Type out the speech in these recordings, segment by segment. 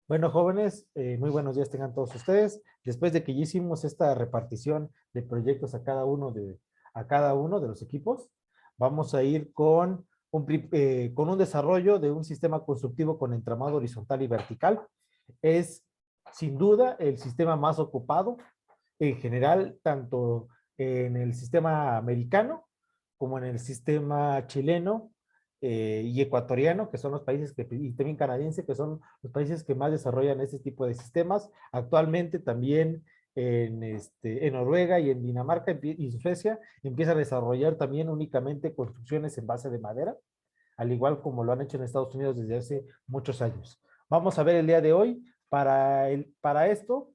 Bueno, jóvenes, muy buenos días tengan todos ustedes. Después de que ya hicimos esta repartición de proyectos a cada uno de los equipos, vamos a ir con con un desarrollo de un sistema constructivo con entramado horizontal y vertical. Es sin duda el sistema más ocupado en general, tanto en el sistema americano como en el sistema chileno y ecuatoriano, que son los países y también canadiense, que son los países que más desarrollan este tipo de sistemas. Actualmente también en Noruega y en Dinamarca y Suecia empiezan a desarrollar también únicamente construcciones en base de madera, al igual como lo han hecho en Estados Unidos desde hace muchos años. Vamos a ver el día de hoy, para esto,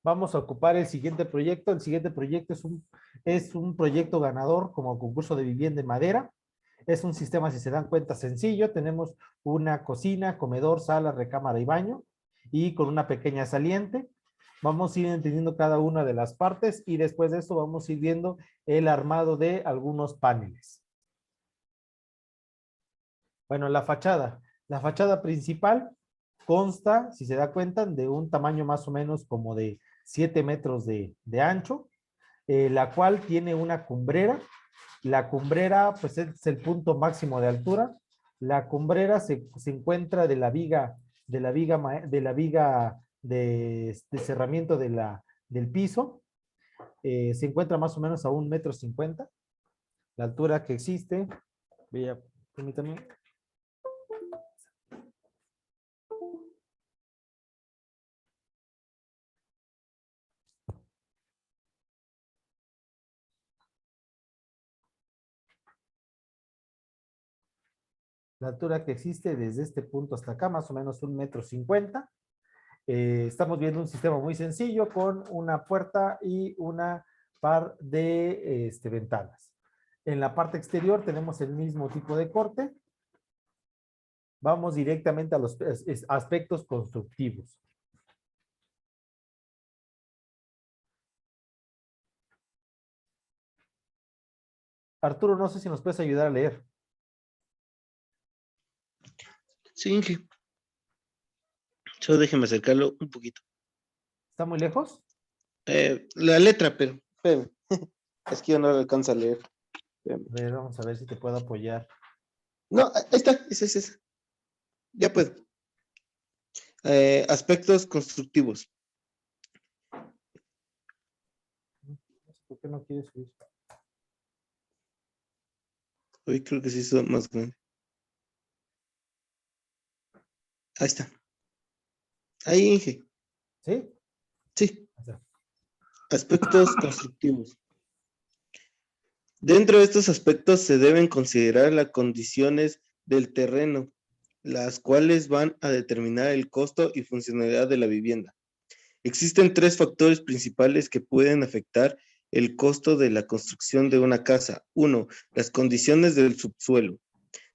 vamos a ocupar el siguiente proyecto. El siguiente proyecto es un proyecto ganador como concurso de vivienda en madera. Es un sistema, si se dan cuenta, sencillo. Tenemos una cocina, comedor, sala, recámara y baño, y con una pequeña saliente. Vamos a ir entendiendo cada una de las partes y después de esto vamos a ir viendo el armado de algunos paneles. Bueno, la fachada. La fachada principal consta, si se da cuenta, de un tamaño más o menos como de 7 metros de ancho, la cual tiene una cumbrera. La cumbrera, pues es el punto máximo de altura. La cumbrera se encuentra de la viga de cerramiento del piso. Se encuentra más o menos a 1,50 m. La altura que existe, permítame. La altura que existe desde este punto hasta acá, más o menos 1,50 m. Estamos viendo un sistema muy sencillo con una puerta y una par de ventanas. En la parte exterior tenemos el mismo tipo de corte. Vamos directamente a los aspectos constructivos. Arturo, no sé si nos puedes ayudar a leer. Sí, Inge. Solo déjeme acercarlo un poquito. ¿Está muy lejos? La letra, pero es que yo no lo alcanzo a leer. A ver, vamos a ver si te puedo apoyar. No, ahí está, ese. Ya puedo. Aspectos constructivos. ¿Por qué no quieres subir? Hoy creo que sí son más grande. Ahí está. Ahí, Inge. ¿Sí? Sí. Aspectos constructivos. Dentro de estos aspectos se deben considerar las condiciones del terreno, las cuales van a determinar el costo y funcionalidad de la vivienda. Existen tres factores principales que pueden afectar el costo de la construcción de una casa. Uno, las condiciones del subsuelo.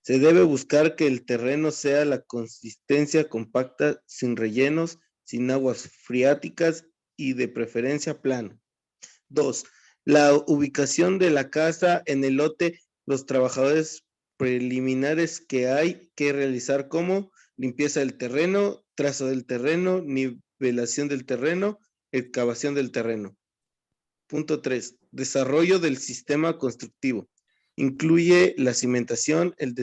Se debe buscar que el terreno sea la consistencia compacta, sin rellenos, sin aguas freáticas y de preferencia plano. Dos, la ubicación de la casa en el lote, los trabajadores preliminares que hay que realizar como limpieza del terreno, trazo del terreno, nivelación del terreno, excavación del terreno. Punto 3. Desarrollo del sistema constructivo. Incluye la cimentación, el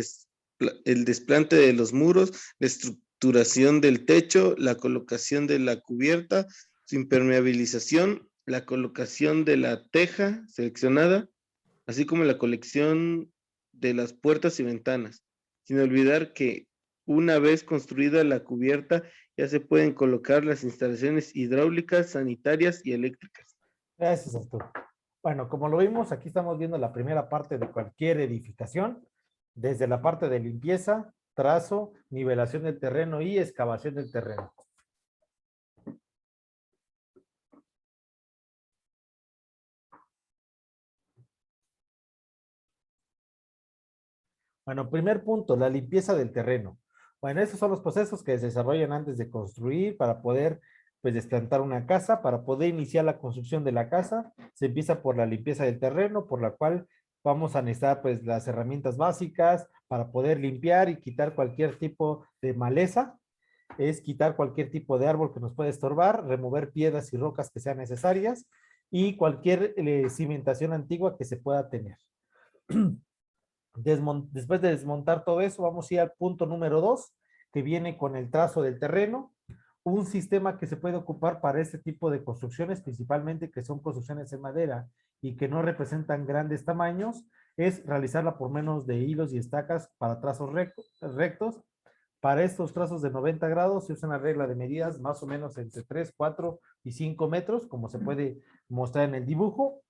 desplante de los muros, la estructuración del techo, la colocación de la cubierta, su impermeabilización, la colocación de la teja seleccionada, así como la colección de las puertas y ventanas. Sin olvidar que una vez construida la cubierta, ya se pueden colocar las instalaciones hidráulicas, sanitarias y eléctricas. Gracias, Arturo. Bueno, como lo vimos, aquí estamos viendo la primera parte de cualquier edificación, desde la parte de limpieza, trazo, nivelación del terreno y excavación del terreno. Bueno, primer punto, la limpieza del terreno. Bueno, esos son los procesos que se desarrollan antes de construir para poder, pues, desplantar una casa. Para poder iniciar la construcción de la casa, se empieza por la limpieza del terreno, por la cual vamos a necesitar, pues, las herramientas básicas para poder limpiar y quitar cualquier tipo de maleza. es quitar cualquier tipo de árbol que nos pueda estorbar, remover piedras y rocas que sean necesarias y cualquier cimentación antigua que se pueda tener. Después de desmontar todo eso, vamos a ir al punto número 2, que viene con el trazo del terreno. Un sistema que se puede ocupar para este tipo de construcciones, principalmente que son construcciones en madera y que no representan grandes tamaños, es realizarla por menos de hilos y estacas para trazos rectos. Para estos trazos de 90 grados se usa una regla de medidas más o menos entre 3, 4 y 5 metros, como se puede mostrar en el dibujo.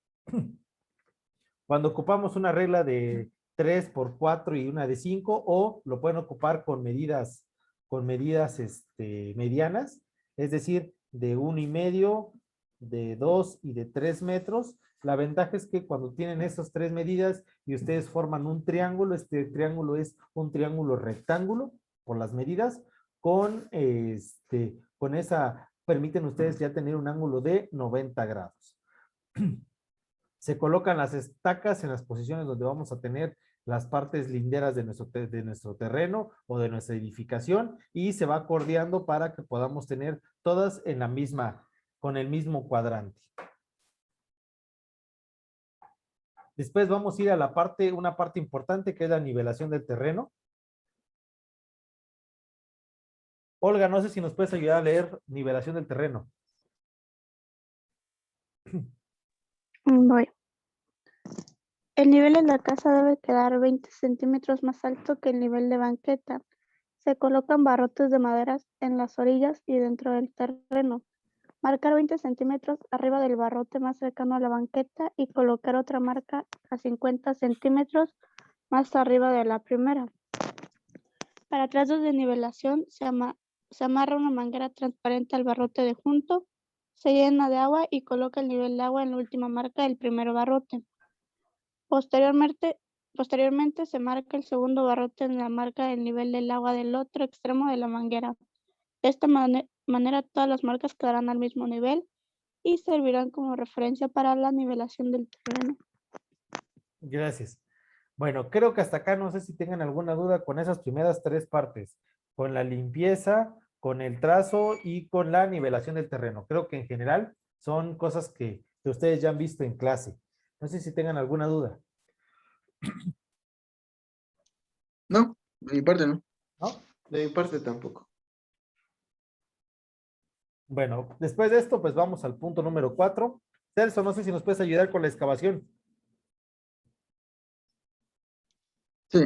Cuando ocupamos una regla de 3 por 4 y una de 5, o lo pueden ocupar con medidas medianas, es decir, de 1,5, de 2 y de 3 metros. La ventaja es que cuando tienen esas tres medidas y ustedes forman un triángulo, este triángulo es un triángulo rectángulo por las medidas, con esa permiten ustedes ya tener un ángulo de 90 grados. Se colocan las estacas en las posiciones donde vamos a tener las partes linderas de nuestro terreno o de nuestra edificación, y se va acordeando para que podamos tener todas en la misma, con el mismo cuadrante. Después vamos a ir a una parte importante, que es la nivelación del terreno. Olga, no sé si nos puedes ayudar a leer nivelación del terreno. Voy. El nivel de la casa debe quedar 20 centímetros más alto que el nivel de banqueta. Se colocan barrotes de maderas en las orillas y dentro del terreno. Marcar 20 centímetros arriba del barrote más cercano a la banqueta y colocar otra marca a 50 centímetros más arriba de la primera. Para trazos de nivelación se amarra una manguera transparente al barrote de junto, se llena de agua y coloca el nivel de agua en la última marca del primer barrote. Posteriormente se marca el segundo barrote en la marca del nivel del agua del otro extremo de la manguera. De esta manera todas las marcas quedarán al mismo nivel y servirán como referencia para la nivelación del terreno. Gracias. Bueno, creo que hasta acá no sé si tengan alguna duda con esas primeras tres partes, con la limpieza, con el trazo y con la nivelación del terreno. Creo que en general son cosas que ustedes ya han visto en clase. No sé si tengan alguna duda. No, de mi parte no. ¿No? De mi parte tampoco. Bueno, después de esto, pues vamos al punto número 4. Celso, no sé si nos puedes ayudar con la excavación. Sí.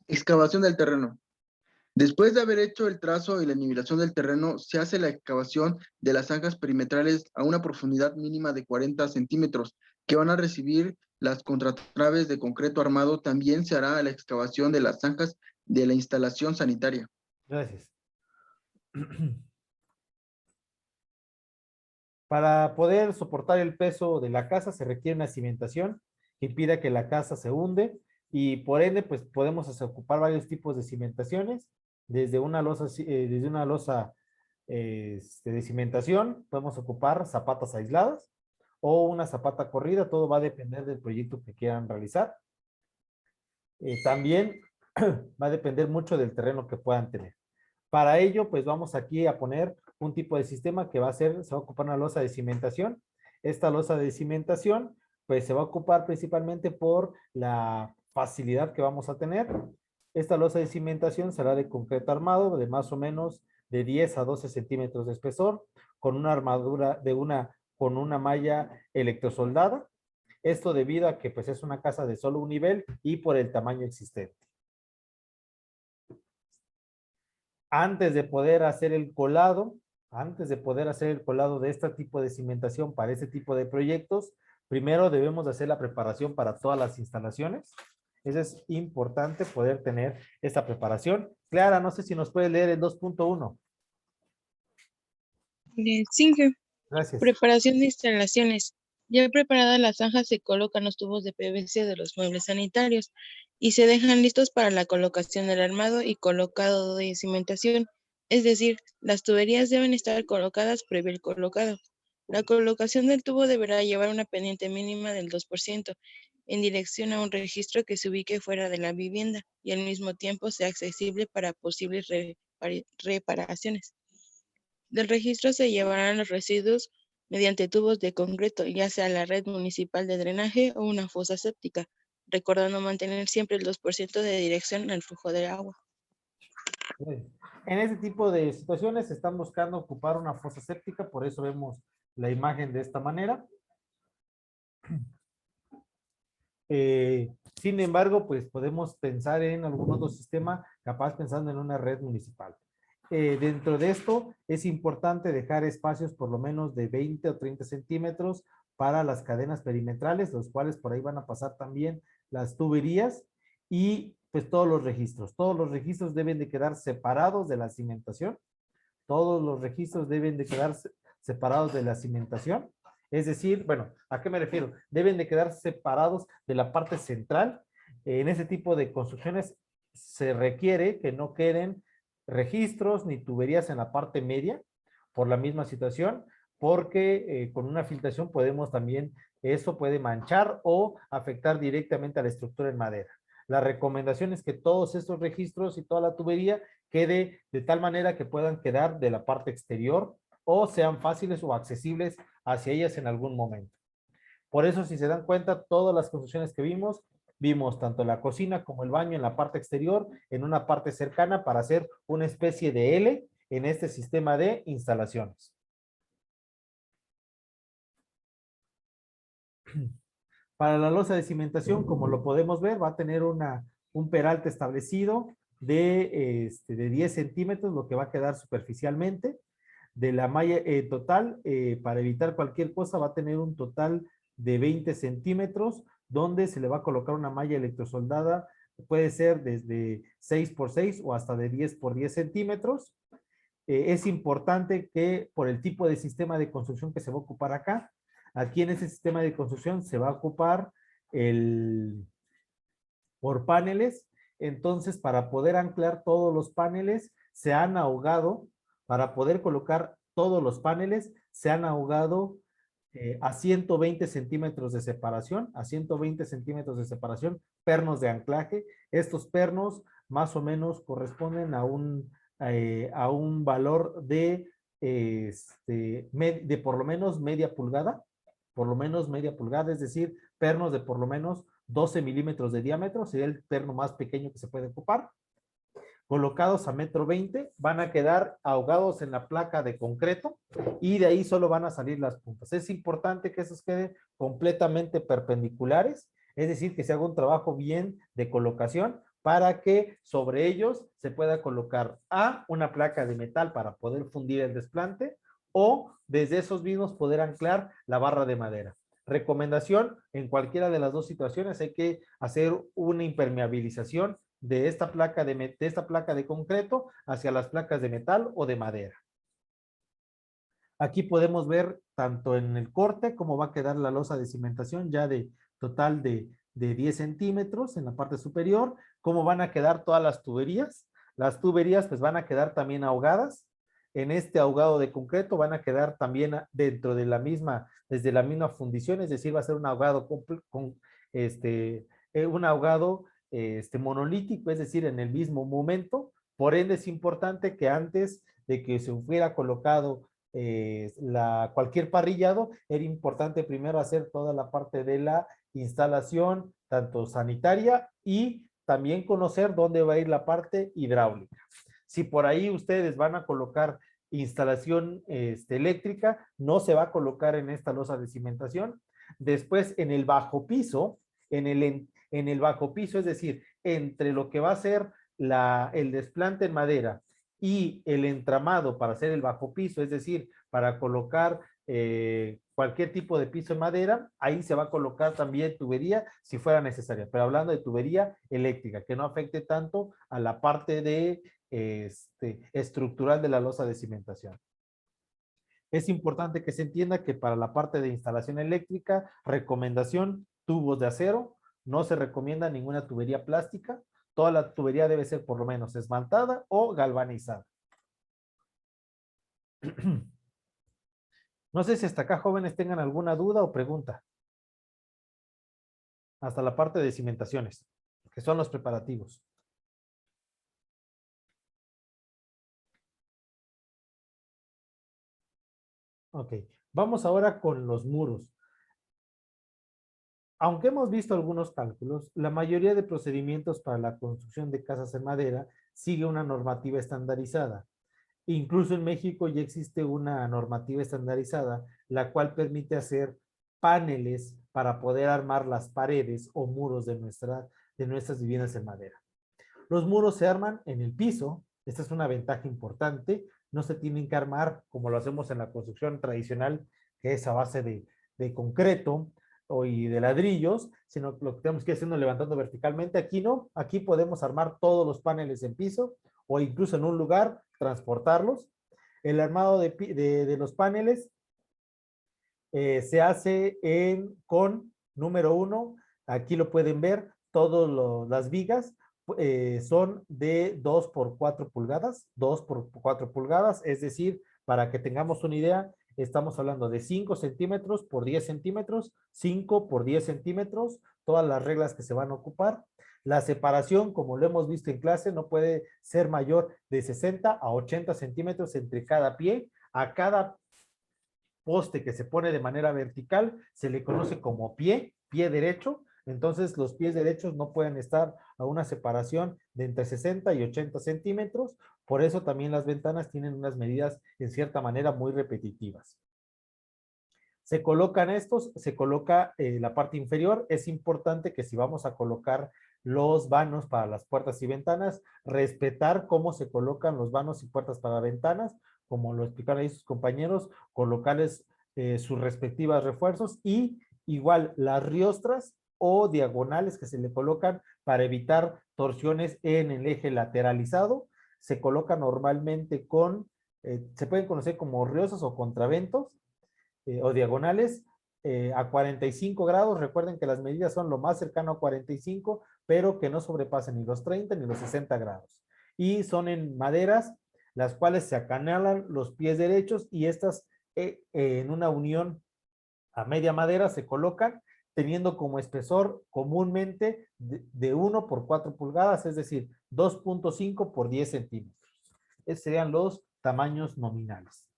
Excavación del terreno. Después de haber hecho el trazo y la nivelación del terreno, se hace la excavación de las zanjas perimetrales a una profundidad mínima de 40 centímetros, que van a recibir las contratraves de concreto armado. También se hará la excavación de las zanjas de la instalación sanitaria. Gracias. Para poder soportar el peso de la casa se requiere una cimentación que impida que la casa se hunde, y por ende pues podemos ocupar varios tipos de cimentaciones, desde una losa de cimentación. Podemos ocupar zapatas aisladas o una zapata corrida, todo va a depender del proyecto que quieran realizar. También va a depender mucho del terreno que puedan tener. Para ello, pues vamos aquí a poner un tipo de sistema que se va a ocupar una losa de cimentación. Esta losa de cimentación, pues se va a ocupar principalmente por la facilidad que vamos a tener. Esta losa de cimentación será de concreto armado de más o menos de 10 a 12 centímetros de espesor, con una armadura con una malla electrosoldada. Esto debido a que pues es una casa de solo un nivel y por el tamaño existente. Antes de poder hacer el colado de este tipo de cimentación para este tipo de proyectos, primero debemos hacer la preparación para todas las instalaciones. Eso es importante, poder tener esta preparación. Clara, no sé si nos puede leer el 2.1. Sí, Gracias. preparación de instalaciones. Ya preparadas las zanjas, se colocan los tubos de PVC de los muebles sanitarios y se dejan listos para la colocación del armado y colocado de cimentación. Es decir, las tuberías deben estar colocadas previo al colocado. La colocación del tubo deberá llevar una pendiente mínima del 2%. en dirección a un registro que se ubique fuera de la vivienda y al mismo tiempo sea accesible para posibles reparaciones. Del registro se llevarán los residuos mediante tubos de concreto, ya sea la red municipal de drenaje o una fosa séptica, recordando mantener siempre el 2% de dirección al flujo del agua. En ese tipo de situaciones están buscando ocupar una fosa séptica, por eso vemos la imagen de esta manera. Sin embargo, pues podemos pensar en algún otro sistema, capaz pensando en una red municipal. Dentro de esto es importante dejar espacios por lo menos de 20 o 30 centímetros para las cadenas perimetrales, los cuales por ahí van a pasar también las tuberías y pues todos los registros. Todos los registros deben de quedar separados de la cimentación. Todos los registros deben de quedar separados de la cimentación. Es decir, bueno, ¿a qué me refiero? Deben de quedar separados de la parte central. En ese tipo de construcciones se requiere que no queden registros ni tuberías en la parte media por la misma situación, porque con una filtración podemos también, eso puede manchar o afectar directamente a la estructura en madera. La recomendación es que todos estos registros y toda la tubería quede de tal manera que puedan quedar de la parte exterior o sean fáciles o accesibles hacia ellas en algún momento. Por eso, si se dan cuenta, todas las construcciones que vimos tanto la cocina como el baño en la parte exterior, en una parte cercana para hacer una especie de L en este sistema de instalaciones. Para la losa de cimentación, como lo podemos ver, va a tener un peralte establecido de 10 centímetros, lo que va a quedar superficialmente. De la malla total, para evitar cualquier cosa, va a tener un total de 20 centímetros, donde se le va a colocar una malla electrosoldada, puede ser desde 6 por 6 o hasta de 10 por 10 centímetros. Es importante que por el tipo de sistema de construcción que se va a ocupar acá, aquí en ese sistema de construcción se va a ocupar por paneles. Entonces, para poder anclar todos los paneles, se han ahogado, para poder colocar todos los paneles, se han ahogado a 120 centímetros de separación, pernos de anclaje. Estos pernos más o menos corresponden a un valor de por lo menos media pulgada, es decir, pernos de por lo menos 12 milímetros de diámetro, sería el perno más pequeño que se puede ocupar. Colocados a 1,20 m, van a quedar ahogados en la placa de concreto y de ahí solo van a salir las puntas. Es importante que esos queden completamente perpendiculares, es decir, que se haga un trabajo bien de colocación para que sobre ellos se pueda colocar una placa de metal para poder fundir el desplante o desde esos mismos poder anclar la barra de madera. Recomendación, en cualquiera de las dos situaciones hay que hacer una impermeabilización de esta placa de concreto hacia las placas de metal o de madera. Aquí podemos ver tanto en el corte cómo va a quedar la losa de cimentación ya de total de 10 centímetros en la parte superior, cómo van a quedar todas las tuberías. Las tuberías pues van a quedar también ahogadas. En este ahogado de concreto van a quedar también dentro de desde la misma fundición, es decir, va a ser un ahogado monolítico, es decir, en el mismo momento. Por ende, es importante que antes de que se hubiera colocado cualquier parrillado, era importante primero hacer toda la parte de la instalación, tanto sanitaria y también conocer dónde va a ir la parte hidráulica. Si por ahí ustedes van a colocar instalación eléctrica, no se va a colocar en esta losa de cimentación. Después, en el bajo piso, en el bajo piso, es decir, entre lo que va a ser el desplante en madera y el entramado para hacer el bajo piso, es decir, para colocar cualquier tipo de piso en madera, ahí se va a colocar también tubería si fuera necesaria, pero hablando de tubería eléctrica, que no afecte tanto a la parte de estructural de la losa de cimentación. Es importante que se entienda que para la parte de instalación eléctrica, recomendación, tubos de acero, no se recomienda ninguna tubería plástica, toda la tubería debe ser por lo menos esmaltada o galvanizada. No sé si hasta acá, jóvenes, tengan alguna duda o pregunta. hasta la parte de cimentaciones, que son los preparativos. Ok, vamos ahora con los muros. Aunque hemos visto algunos cálculos, la mayoría de procedimientos para la construcción de casas en madera sigue una normativa estandarizada. Incluso en México ya existe una normativa estandarizada, la cual permite hacer paneles para poder armar las paredes o muros de nuestras viviendas en madera. Los muros se arman en el piso. Esta es una ventaja importante. No se tienen que armar como lo hacemos en la construcción tradicional, que es a base de concreto y de ladrillos, sino lo que tenemos que ir haciendo levantando verticalmente. Aquí no, aquí podemos armar todos los paneles en piso o incluso en un lugar transportarlos. El armado de los paneles se hace con, número 1, aquí lo pueden ver, todas las vigas son de 2 por 4 pulgadas, 2 por 4 pulgadas, es decir, para que tengamos una idea, estamos hablando de 5 centímetros por 10 centímetros, 5 por 10 centímetros, todas las reglas que se van a ocupar. La separación, como lo hemos visto en clase, no puede ser mayor de 60 a 80 centímetros entre cada pie. A cada poste que se pone de manera vertical se le conoce como pie derecho. Entonces los pies derechos no pueden estar a una separación de entre 60 y 80 centímetros. Por eso también las ventanas tienen unas medidas en cierta manera muy repetitivas. Se colocan estos, se coloca la parte inferior. Es importante que si vamos a colocar los vanos para las puertas y ventanas, respetar cómo se colocan los vanos y puertas para ventanas, como lo explicaron ahí sus compañeros, colocarles sus respectivas refuerzos y igual las riostras o diagonales que se le colocan para evitar torsiones en el eje lateralizado. Se coloca normalmente se pueden conocer como riostras o contraventos o diagonales a 45 grados. Recuerden que las medidas son lo más cercano a 45, pero que no sobrepasen ni los 30 ni los 60 grados. Y son en maderas, las cuales se acanalan los pies derechos y estas en una unión a media madera se colocan teniendo como espesor comúnmente de 1 por 4 pulgadas, es decir, 2.5 por 10 centímetros. Esos serían los tamaños nominales.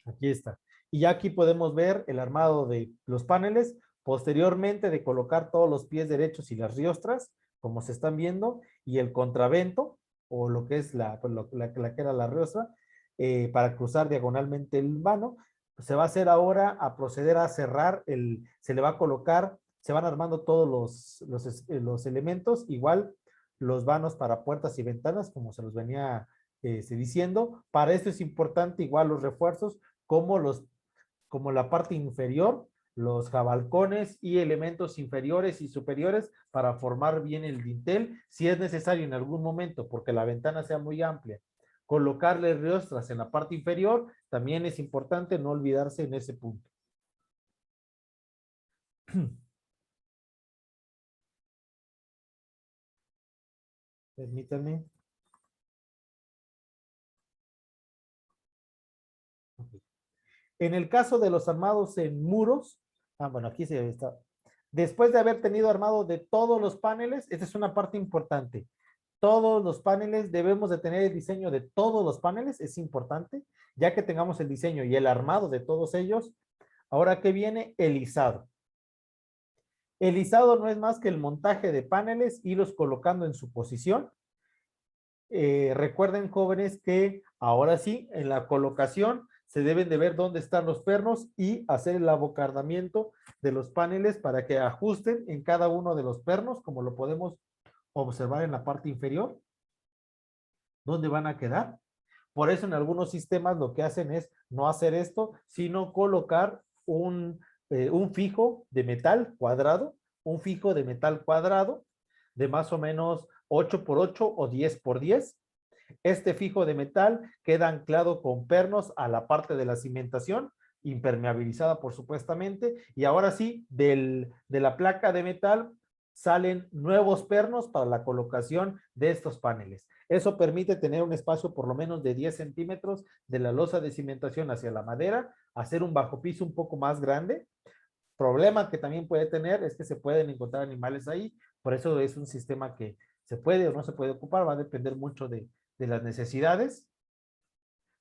Aquí está. Y ya aquí podemos ver el armado de los paneles, posteriormente de colocar todos los pies derechos y las riostras, como se están viendo, y el contravento, o lo que es la que era la riostra, para cruzar diagonalmente el vano. Se va a hacer ahora a proceder a cerrar, se le va a colocar, se van armando todos los elementos, igual los vanos para puertas y ventanas, como se los venía diciendo. Para esto es importante igual los refuerzos, como la parte inferior, los jabalcones y elementos inferiores y superiores para formar bien el dintel. Si es necesario en algún momento, porque la ventana sea muy amplia, colocarle riostras en la parte inferior, también es importante no olvidarse en ese punto. Permítanme. Okay. En el caso de los armados en muros, bueno, aquí se está. Después de haber tenido armado de todos los paneles, esta es una parte importante. Todos los paneles, debemos de tener el diseño de todos los paneles, es importante, ya que tengamos el diseño y el armado de todos ellos. Ahora que viene el izado. El izado no es más que el montaje de paneles, irlos colocando en su posición. Recuerden, jóvenes, que ahora sí, en la colocación, se deben de ver dónde están los pernos y hacer el abocardamiento de los paneles para que ajusten en cada uno de los pernos, como lo podemos observar en la parte inferior, dónde van a quedar. Por eso en algunos sistemas lo que hacen es no hacer esto, sino colocar un fijo de metal cuadrado, de más o menos 8 por 8 o 10 por 10. Este fijo de metal queda anclado con pernos a la parte de la cimentación, impermeabilizada por supuestamente, y ahora sí, de la placa de metal salen nuevos pernos para la colocación de estos paneles. Eso permite tener un espacio por lo menos de 10 centímetros de la losa de cimentación hacia la madera, hacer un bajo piso un poco más grande, Problema que también puede tener es que se pueden encontrar animales ahí, por eso es un sistema que se puede o no se puede ocupar, va a depender mucho de las necesidades,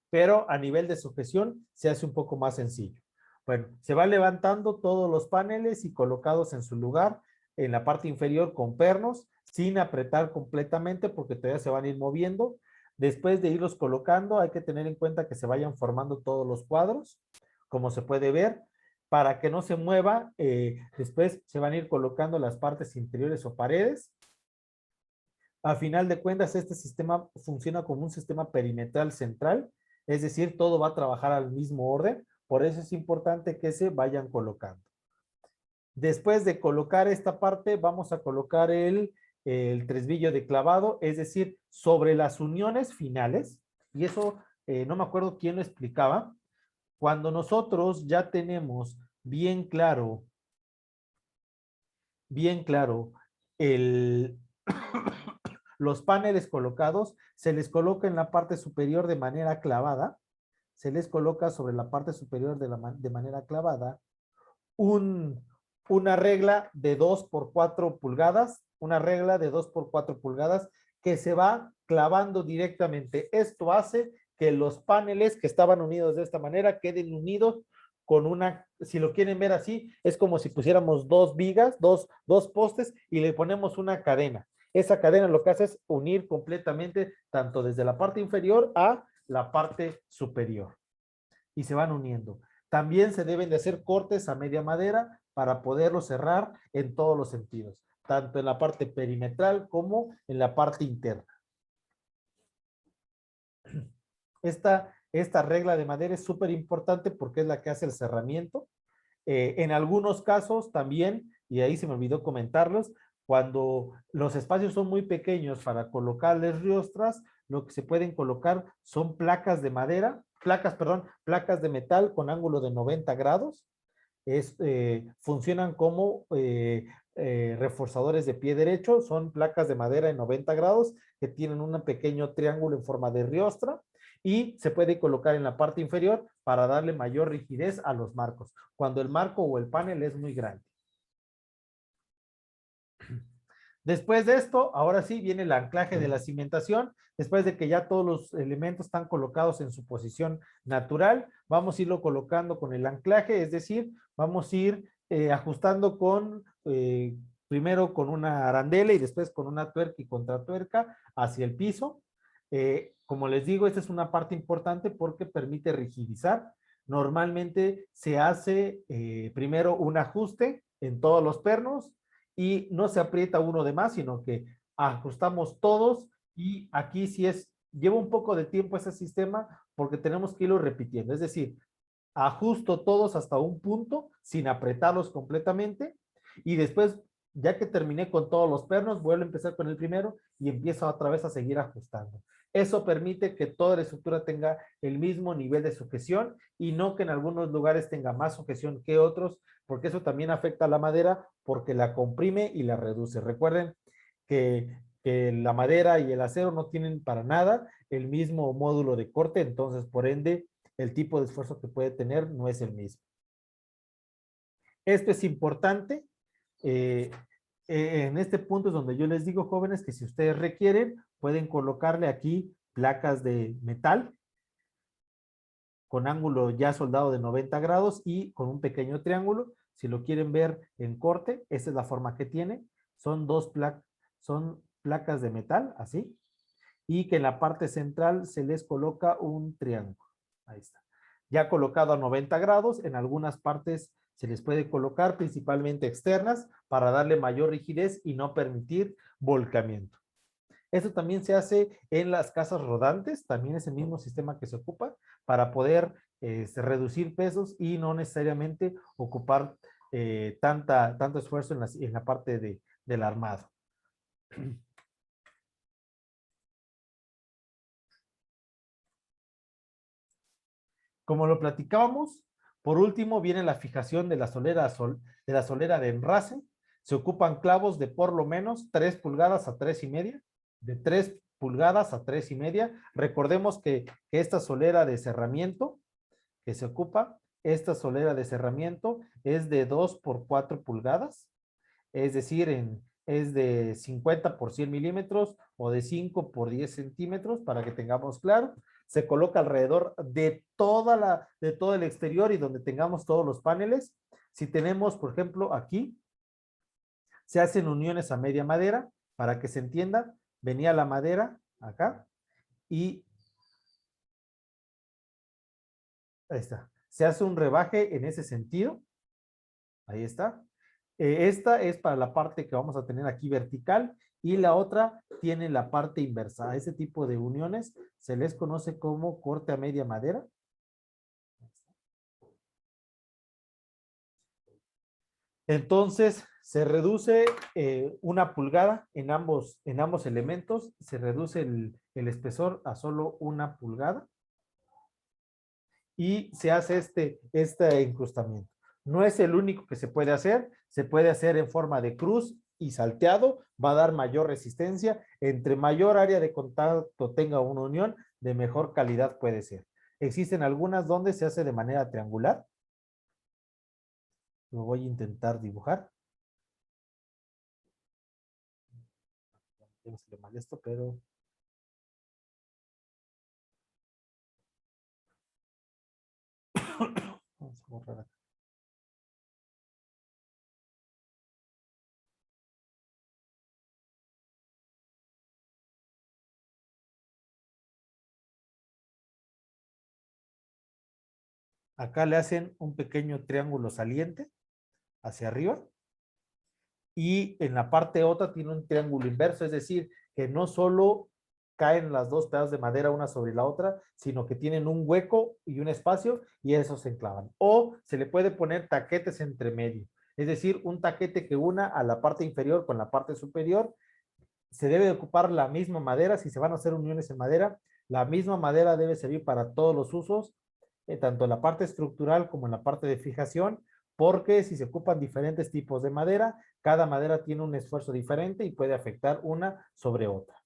pero a nivel de sujeción se hace un poco más sencillo. Bueno, se va levantando todos los paneles y colocados en su lugar en la parte inferior con pernos, sin apretar completamente porque todavía se van a ir moviendo. Después de irlos colocando, hay que tener en cuenta que se vayan formando todos los cuadros, como se puede ver, para que no se mueva. Después se van a ir colocando las partes interiores o paredes. A final de cuentas, este sistema funciona como un sistema perimetral central, es decir, todo va a trabajar al mismo orden, por eso es importante que se vayan colocando. Después de colocar esta parte, vamos a colocar el tresbillo de clavado, es decir, sobre las uniones finales, y eso no me acuerdo quién lo explicaba. Cuando nosotros ya tenemos bien claro los paneles colocados, se les coloca en la parte superior de manera clavada, se les coloca sobre la parte superior de manera clavada una regla de 2 por 4 pulgadas, una regla de 2 por 4 pulgadas que se va clavando directamente. Esto hace que los paneles que estaban unidos de esta manera queden unidos con una, si lo quieren ver así, es como si pusiéramos dos vigas, dos postes y le ponemos una cadena. Esa cadena lo que hace es unir completamente tanto desde la parte inferior a la parte superior. Y se van uniendo. También se deben de hacer cortes a media madera para poderlo cerrar en todos los sentidos, tanto en la parte perimetral como en la parte interna. Esta regla de madera es súper importante porque es la que hace el cerramiento. En algunos casos también, y ahí se me olvidó comentarlos, cuando los espacios son muy pequeños para colocarles riostras, lo que se pueden colocar son placas de madera, placas de metal con ángulo de 90 grados. Funcionan como reforzadores de pie derecho, son placas de madera en 90 grados que tienen un pequeño triángulo en forma de riostra y se puede colocar en la parte inferior para darle mayor rigidez a los marcos, cuando el marco o el panel es muy grande. Después de esto, ahora sí viene el anclaje de la cimentación. Después de que ya todos los elementos están colocados en su posición natural, vamos a irlo colocando con el anclaje, es decir, vamos a ir ajustando primero con una arandela y después con una tuerca y contratuerca hacia el piso. Como les digo, esta es una parte importante porque permite rigidizar. Normalmente se hace primero un ajuste en todos los pernos y no se aprieta uno de más, sino que ajustamos todos y aquí sí lleva un poco de tiempo ese sistema porque tenemos que irlo repitiendo. Es decir, ajusto todos hasta un punto sin apretarlos completamente y después, ya que terminé con todos los pernos, vuelvo a empezar con el primero y empiezo otra vez a seguir ajustando. Eso permite que toda la estructura tenga el mismo nivel de sujeción y no que en algunos lugares tenga más sujeción que otros, porque eso también afecta a la madera porque la comprime y la reduce. Recuerden que la madera y el acero no tienen para nada el mismo módulo de corte, entonces por ende el tipo de esfuerzo que puede tener no es el mismo. Esto es importante. En este punto es donde yo les digo, jóvenes, que si ustedes requieren, pueden colocarle aquí placas de metal con ángulo ya soldado de 90 grados y con un pequeño triángulo. Si lo quieren ver en corte, esta es la forma que tiene. Son placas de metal, así, y que en la parte central se les coloca un triángulo. Ahí está. Ya colocado a 90 grados, en algunas partes se les puede colocar, principalmente externas, para darle mayor rigidez y no permitir volcamiento. Esto también se hace en las casas rodantes, también es el mismo sistema que se ocupa para poder reducir pesos y no necesariamente ocupar tanto esfuerzo en la parte del armado. Como lo platicábamos, por último viene la fijación de la solera de enrase. Se ocupan clavos de por lo menos 3 pulgadas a 3,5, de 3 pulgadas a 3,5. Recordemos que esta solera de cerramiento que se ocupa esta solera de cerramiento es de 2 por 4 pulgadas, es decir, es de 50 por 100 milímetros o de 5 por 10 centímetros, para que tengamos claro. Se coloca alrededor de todo el exterior y donde tengamos todos los paneles. Si tenemos, por ejemplo, aquí, se hacen uniones a media madera, para que se entienda, venía la madera acá y ahí está. Se hace un rebaje en ese sentido. Ahí está. Esta es para la parte que vamos a tener aquí vertical y la otra tiene la parte inversa. A ese tipo de uniones se les conoce como corte a media madera. Entonces, se reduce 1 pulgada en ambos elementos. Se reduce el espesor a solo 1 pulgada. Y se hace este incrustamiento. No es el único que se puede hacer en forma de cruz y salteado, va a dar mayor resistencia. Entre mayor área de contacto tenga una unión, de mejor calidad puede ser. Existen algunas donde se hace de manera triangular. Lo voy a intentar dibujar. No se le molesto, pero... Vamos a borrar acá. Acá le hacen un pequeño triángulo saliente hacia arriba. Y en la parte otra tiene un triángulo inverso, es decir, que no solo caen las dos pedazos de madera una sobre la otra, sino que tienen un hueco y un espacio y esos se enclavan. O se le puede poner taquetes entre medio, es decir, un taquete que una a la parte inferior con la parte superior. Se debe de ocupar la misma madera. Si se van a hacer uniones en madera, la misma madera debe servir para todos los usos, tanto en la parte estructural como en la parte de fijación, porque si se ocupan diferentes tipos de madera, cada madera tiene un esfuerzo diferente y puede afectar una sobre otra.